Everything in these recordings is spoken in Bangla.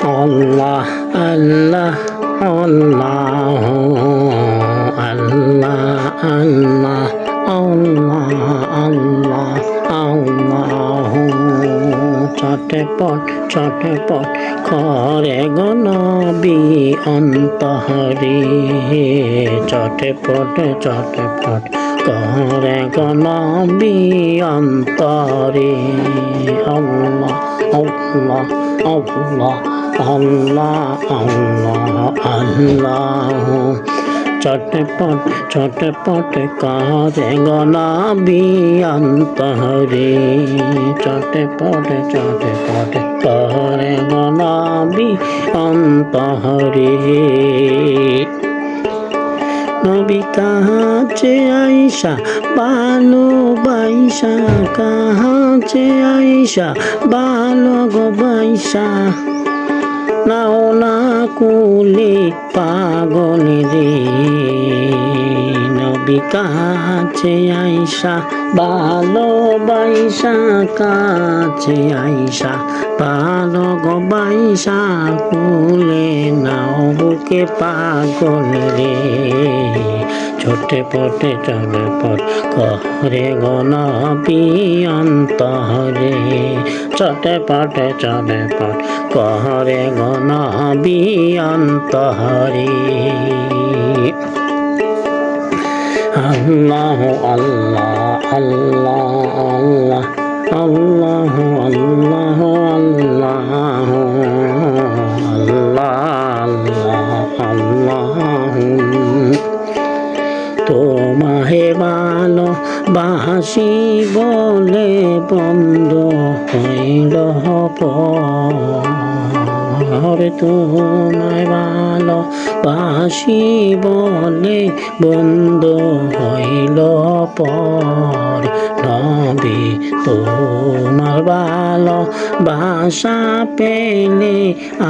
আল্লাহ আল্লাহ আল্লাহ আল্লাহ আল্লাহ আল্লাহ আল্লাহ আল্লাহ চটপট করে গো নবী অন্তরে চটপট করে গো নবী অন্তরে আল্লাহ আল্লাহ আল্লাহ আল্লাহ আল্লাহ আল্লাহ চটপট করে গো নবী অন্তরে চটপট করে গো নবী অন্তরে নবী কাছে আইসা ভালোবাইসা কাছে আইসা ভালোবাইসা নাও না কুলে পাগল রে নবী কাছে আইসা ভালোবাইসা কাছে আইসা ভালোবাইসা কুলে নাও বুকে পাগল রে চটপট করে গো নবী অন্তরে চটপট করে গো নবী অন্তরে আল্লাহ আল্লাহ আল্লাহ আল্লাহ আল্লাহ আল্লাহ আল্লাহ আল্লাহ তোমাহে ভালো বাসি বলে বন্ধ হইল পরে তোমায় ভালো বাসি বলে বন্ধ হইল পরে নবী তোমার ভালো বাসা পেলে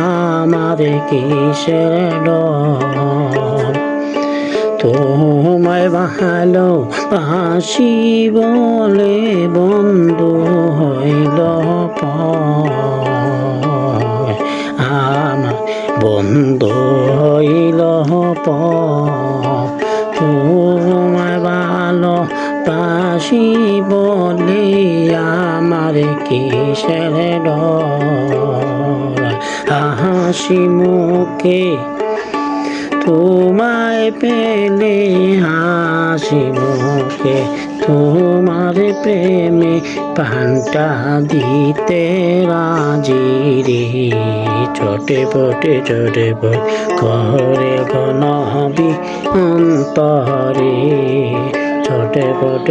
আমার কিসের ডর তোমায় ভালো বাসি বলে বন্ধু হইল আমার বন্ধু হইল তোমায় ভালো বাসি বলে আমার কিসের ডর হাসি মুখে তোমায় পেলে হাসি মুখে তোমার প্রেমে প্রাণটা দিতে রাজি রে চটপট করে গো নবী অন্তরে চটপট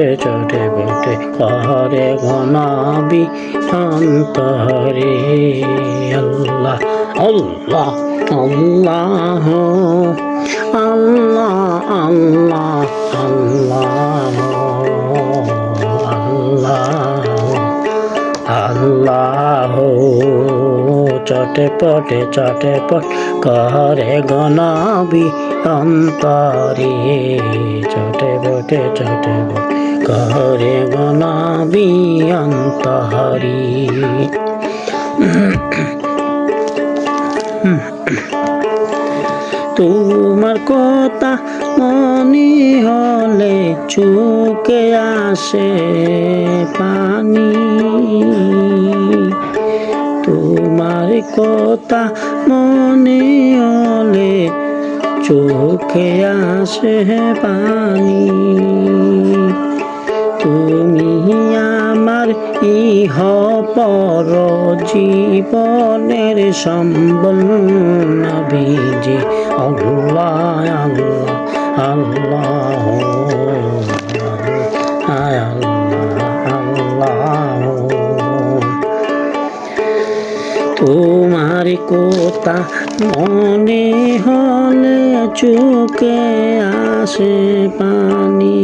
করে গো নবী অন্তরে আল্লাহ আল্লাহ আল্লাহ আল্লাহ আল্লাহ আল্লাহ আল্লাহ চটপট করে গো নবী অন্তরে চটপট করে গো নবী অন্তরে তোমার কথা মনে হলে চোখে আসে পানি তোমার কথা মনে হলে চোখে আসে পানি তুমি আমার ইহ পর জীবনের সম্বল নবীজি আল্লাহ আল্লাহ আল্লাহ তোমার কথা মনে হলে চোখে আসে পানি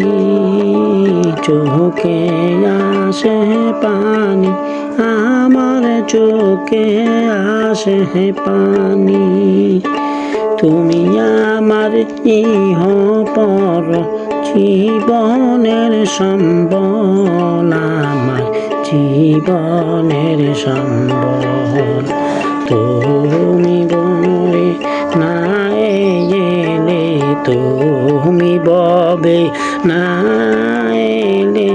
চোখে আসে পানি আমার চোখে আসে পানি তুমি আমার ইহ পর জীবনের সম্বল আমার জীবনের সম্বল তুমি বলে না এলে, তুমি ববে না এলে,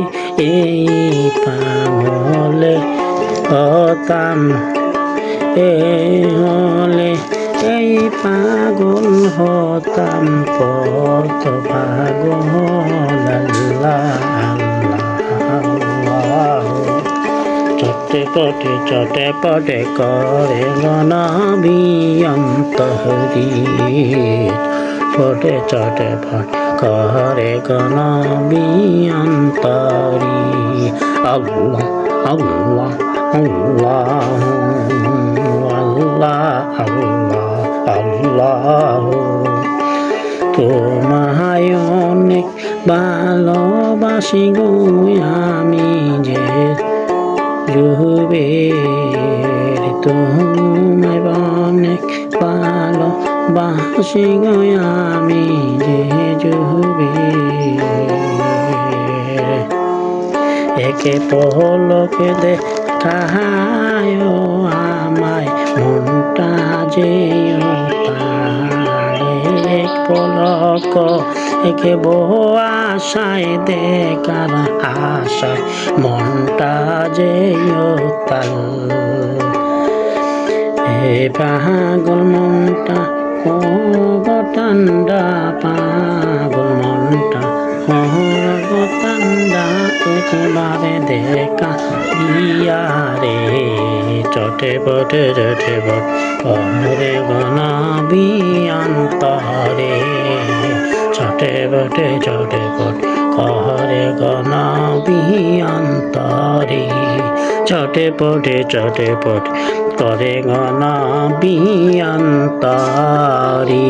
এই পাগলে হতাম হলে, এই পাগল হতাম কত পাগল। আল্লাহ আল্লাহ, চটে পটে করে গনবি অন্তরি, পটে চটে পট করে গনবি অন্তরি। আল্লাহ আল্লাহ আল্লাহ আল্লাহ আল্লাহ আল্লাহ, তোমায় অনেক ভালোবাসি গো আমি যে যুবের, তোমায় অনেক ভালোবাসি গো আমি যে যুবের। একে পলকে দেখায় আমায় মনটা যে এক পলক, একে বহু আশায় দেখার আশায় মনটা যে তাল। এ পাগল মনটা কব ঠান্ডা, পাগল মনটা কব ঠান্ডা, একবারে দেখা দিয়া রে। চটে পটে করে গনবি অন্তরে, চটে পটে করে গনবি অন্তরে, চটে পটে করে গনবি অন্তরে।